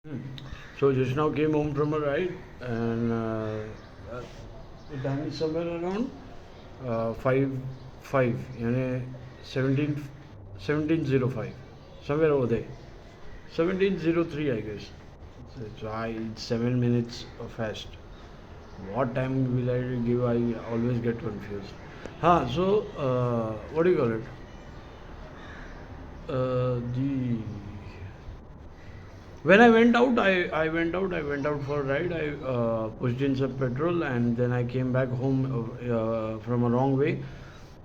Hmm. So just now came home from a ride, and the time is somewhere around 5 5, यानी 17:05, somewhere over there, 17:03 I guess. So it's 7 minutes fast. What time will I give? I always get confused. So what do you call it? The When I went out, I went out. I went out for a ride. I pushed in some petrol, and then I came back home from a wrong way.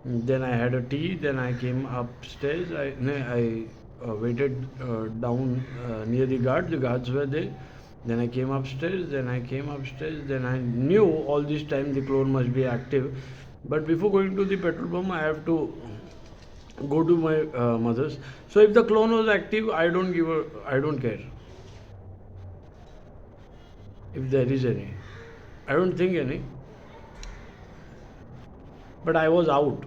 Then I had a tea. Then I came upstairs. I waited down near the guard. The guards were there. Then I came upstairs. Then I came upstairs. Then I knew all this time the clone must be active. But before going to the petrol pump, I have to go to my mother's. So if the clone was active, I don't care if there is any. I don't think any. But I was out.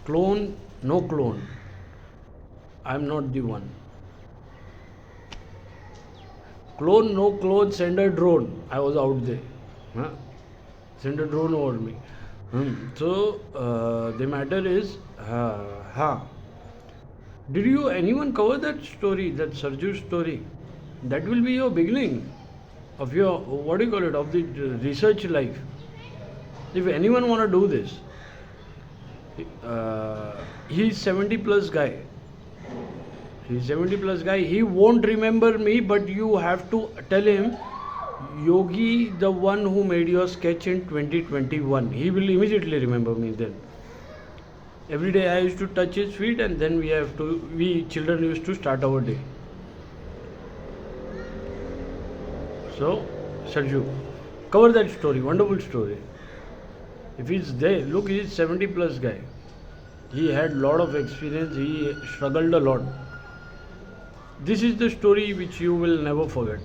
Clone, no clone. I'm not the one. Clone, no clone, send a drone. I was out there. Huh? Send a drone over me. So the matter is, did you anyone cover that story, that Sarju story? That will be your beginning of your, what do you call it, of the research life. If anyone want to do this, he's 70 plus guy. He's 70 plus guy. He won't remember me, but you have to tell him, Yogi, the one who made your sketch in 2021. He will immediately remember me then. Every day I used to touch his feet, and then we children used to start our day. So, Sarju, cover that story, wonderful story. If he's there, look, he's 70 plus guy. He had lot of experience, he struggled a lot. This is the story which you will never forget.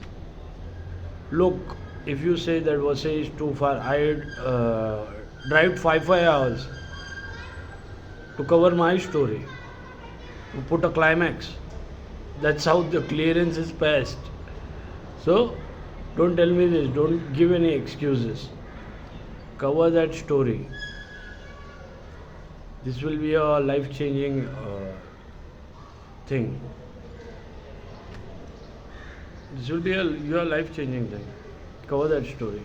Look, if you say that Vasai is too far, I drive 5 hours to cover my story, to put a climax. That's how the clearance is passed. So, don't tell me this, don't give any excuses. Cover that story. This will be a life changing thing. This will be your life changing thing. Cover that story.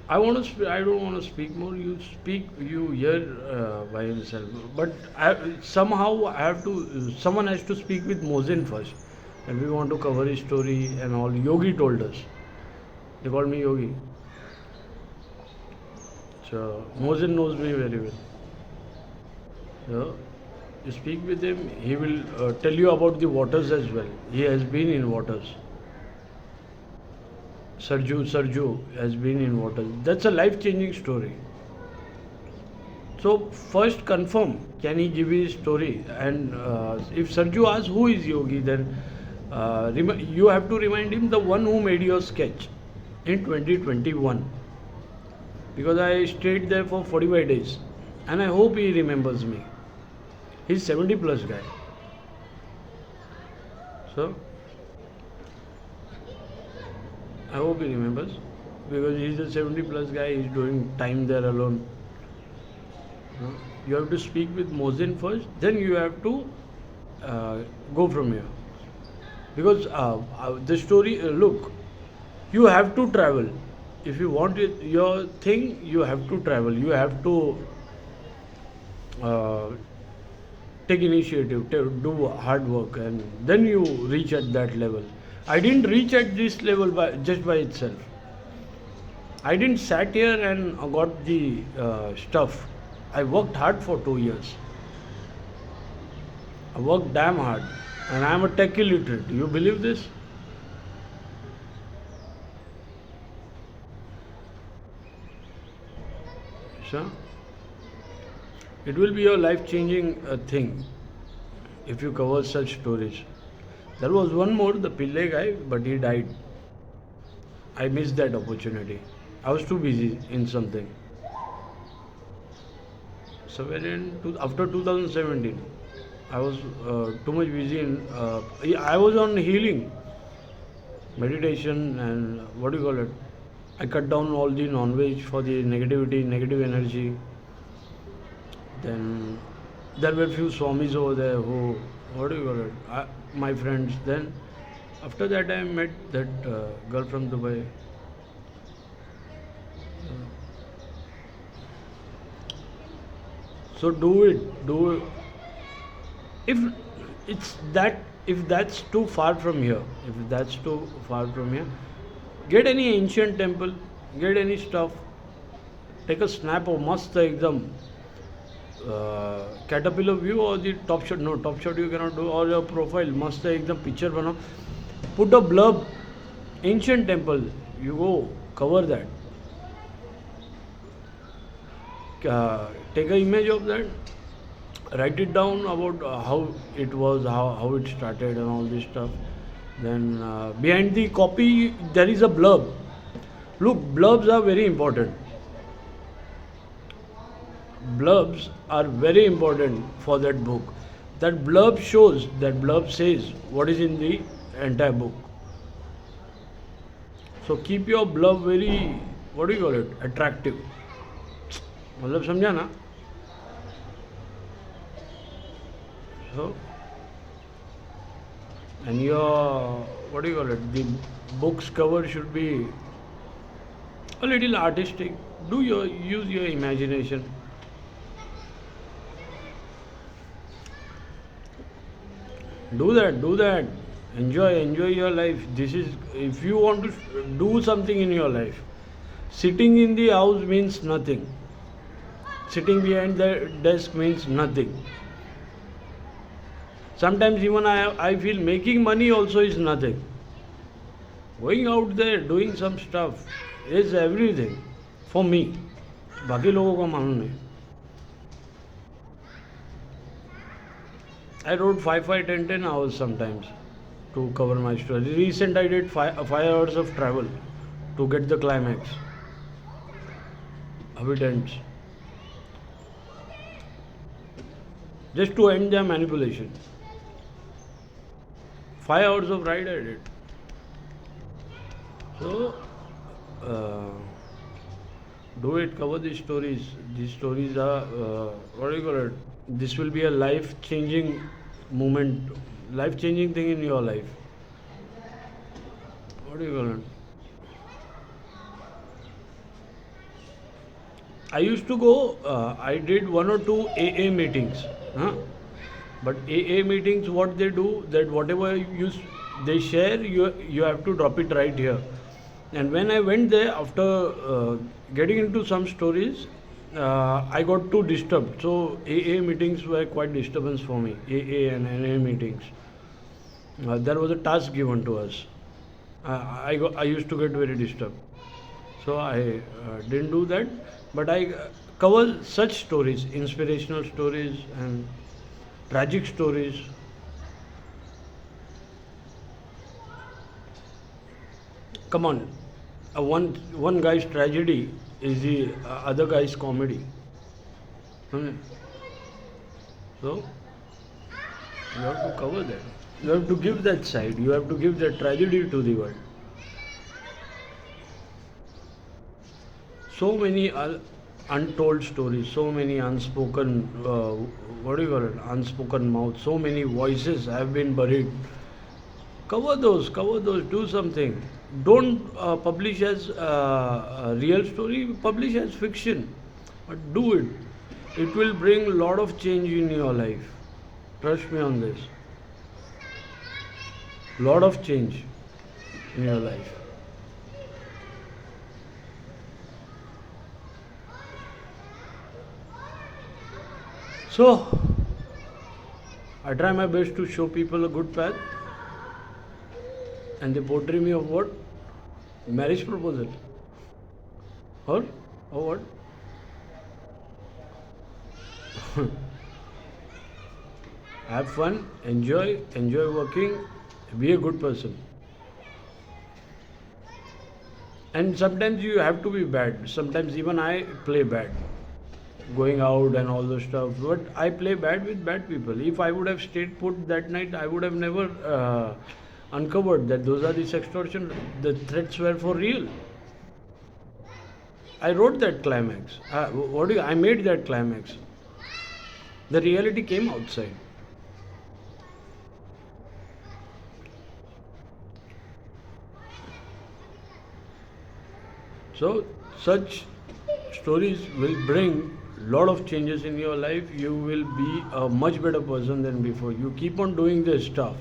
I don't want to speak more. You speak. You hear by himself. But somehow I have to. Someone has to speak with Mosin first, and we want to cover his story and all. Yogi told us. They called me Yogi. So Mosin knows me very well. So you speak with him. He will tell you about the waters as well. He has been in waters. Sarju has been in water. That's a life changing story. So, first confirm, can he give his story? And if Sarju asks who is Yogi, then you have to remind him the one who made your sketch in 2021. Because I stayed there for 45 days and I hope he remembers me. He's 70 plus guy. So, I hope he remembers because he's a 70 plus guy, he's doing time there alone. You have to speak with Mosin first, then you have to go from here. Because the story, look, you have to travel. If you want your thing, you have to travel. You have to take initiative, do hard work, and then you reach at that level. I didn't reach at this level just by itself. I didn't sat here and got the stuff. I worked hard for 2 years. I worked damn hard, and I am a tech illiterate. Do you believe this? So, it will be a life-changing thing if you cover such stories. There was one more, the Pillai guy, but he died. I missed that opportunity. I was too busy in something. somewhere after 2017. I was too much busy in. I was on healing, meditation, and what do you call it? I cut down all the non-veg for the negativity, negative energy. Then there were few swamis over there who, what do you call it? My friends. Then after that, I met that girl from Dubai. So do it. Do it. If it's that, if that's too far from here, if that's too far from here, get any ancient temple, get any stuff, take a snap of mast ekdam caterpillar view or the top shot. No, top shot you cannot do, or your profile mast ekdam picture banao, put a blurb, ancient temple, you go cover that, take an image of that, write it down about how it was, how it started and all this stuff. Then behind the copy there is a blurb. Look, blurbs are very important. Blurbs are very important for that book. That blurb shows, that blurb says what is in the entire book. So keep your blurb very, what do you call it, attractive. मतलब समझा ना? So, and your, what do you call it, the book's cover should be a little artistic. Use your imagination. Do that. Enjoy your life. This is, if you want to do something in your life, sitting in the house means nothing. Sitting behind the desk means nothing. Sometimes even I feel making money also is nothing. Going out there, doing some stuff is everything for me. बाकी लोगों का मालूम नहीं. I wrote 5, 10 hours sometimes to cover my story. Recent I did 5 hours of travel to get the climax. How it ends. Just to end their manipulation. 5 hours of ride I did. So, do it, cover these stories. These stories are, what do you call it? This will be a life-changing moment, life-changing thing in your life. What do you call it? I used to go, I did 1 or 2 AA meetings. But AA meetings, what they do, that whatever they share, you have to drop it right here. And when I went there, after getting into some stories, I got too disturbed. So AA meetings were quite disturbance for me. AA and NA meetings. There was a task given to us. I used to get very disturbed. So I didn't do that. But I cover such stories, inspirational stories and tragic stories. Come on, one guy's tragedy is the other guy's comedy. So you have to cover that. You have to give that side. You have to give that tragedy to the world. So many untold stories, so many unspoken, what do you call it, unspoken mouths, so many voices have been buried. Cover those, do something. Don't publish as a real story, publish as fiction. But do it. It will bring a lot of change in your life. Trust me on this. Lot of change in your life. So, I try my best to show people a good path, and they portray me of what? Marriage proposal. Or what? Have fun, enjoy working, be a good person. And sometimes you have to be bad. Sometimes even I play bad. going out and all those stuff. But I play bad with bad people. If I would have stayed put that night, I would have never uncovered that those are the extortion. The threats were for real. I wrote that climax. I made that climax. The reality came outside. So such stories will bring lot of changes in your life. You will be a much better person than before. You keep on doing this stuff.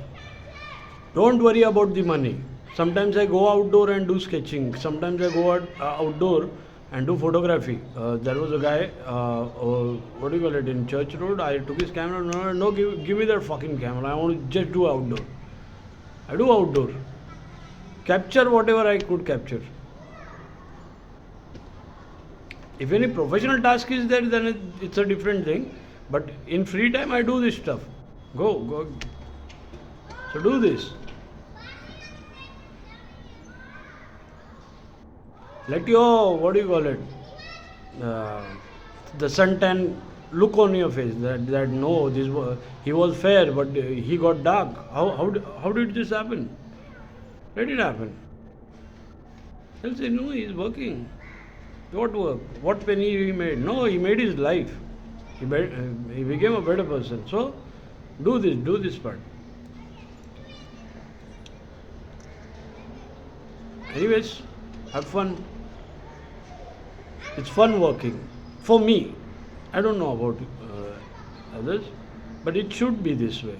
Don't worry about the money. Sometimes I go outdoor and do sketching. Sometimes I go outdoor and do photography. There was a guy, what do you call it, in Church Road. I took his camera. No, no, give me that fucking camera. I want to just do outdoor. I do outdoor. Capture whatever I could capture. If any professional task is there, then it's a different thing. But in free time, I do this stuff. Go. So do this. Let your, what do you call it, the suntan look on your face. That no, he was fair, but he got dark. How did this happen? Let it happen. They'll say no, he's working. What work? What penny he made? No, he made his life. He became a better person. So, do this part. Anyways, have fun. It's fun working. For me, I don't know about others, but it should be this way.